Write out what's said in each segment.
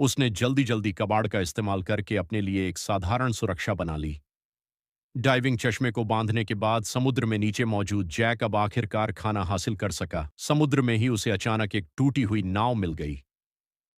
उसने जल्दी जल्दी कबाड़ का इस्तेमाल करके अपने लिए एक साधारण सुरक्षा बना ली। डाइविंग चश्मे को बांधने के बाद समुद्र में नीचे मौजूद जैक अब आखिरकार खाना हासिल कर सका। समुद्र में ही उसे अचानक एक टूटी हुई नाव मिल गई।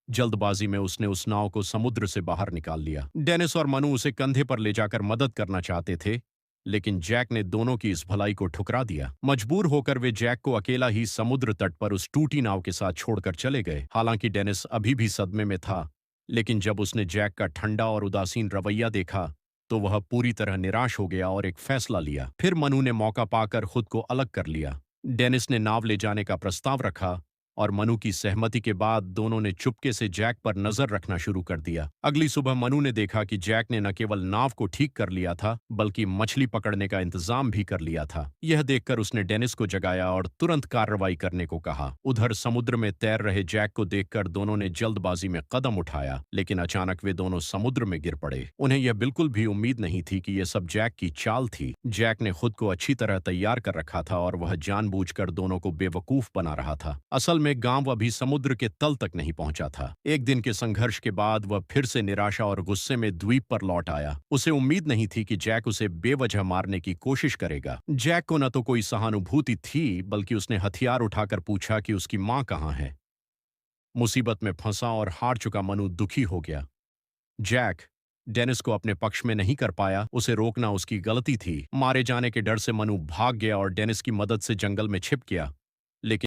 जल्दबाजी में उसने उस नाव को समुद्र से बाहर निकाल लिया। डेनिस और मनु उसे कंधे पर ले जाकर मदद करना चाहते थे, लेकिन जैक ने दोनों की इस भलाई को ठुकरा दिया। मजबूर होकर वे जैक को अकेला ही समुद्र तट पर उस टूटी नाव के साथ छोड़कर चले गए। हालांकि डेनिस अभी भी सदमे में था, लेकिन जब उसने जैक का ठंडा और उदासीन रवैया देखा तो वह पूरी तरह निराश हो गया और एक फैसला लिया। फिर मनु ने मौका पाकर खुद को अलग कर लिया। डेनिस ने नाव ले जाने का प्रस्ताव रखा और मनु की सहमति के बाद दोनों ने चुपके से जैक पर नजर रखना शुरू कर दिया। अगली सुबह मनु ने देखा कि जैक ने न केवल नाव को ठीक कर लिया था, बल्कि मछली पकड़ने का इंतजाम भी कर लिया था। यह देखकर उसने डेनिस को जगाया और तुरंत कार्रवाई करने को कहा। उधर समुद्र में तैर रहे जैक को देखकर दोनों ने जल्दबाजी में कदम उठाया, लेकिन अचानक वे दोनों समुद्र में गिर पड़े। उन्हें यह बिल्कुल भी उम्मीद नहीं थी कि यह सब जैक की चाल थी। जैक ने खुद को अच्छी तरह तैयार कर रखा था और वह जानबूझकर दोनों को बेवकूफ बना रहा था। असल में गांव अभी समुद्र के तल तक नहीं पहुंचा था। एक दिन के संघर्ष के बाद वह फिर से निराशा और गुस्से में द्वीप पर लौट आया। उसे उम्मीद नहीं थी कि जैक उसे बेवजह मारने की कोशिश करेगा। जैक को न तो कोई सहानुभूति थी, बल्कि उसने हथियार उठाकर पूछा कि उसकी मां कहां है। मुसीबत में फंसा और हार चुका मनु दुखी हो गया। जैक डेनिस को अपने पक्ष में नहीं कर पाया। उसे रोकना उसकी गलती थी। मारे जाने के डर से मनु भाग गया और डेनिस की मदद से जंगल में छिप गया। लेकिन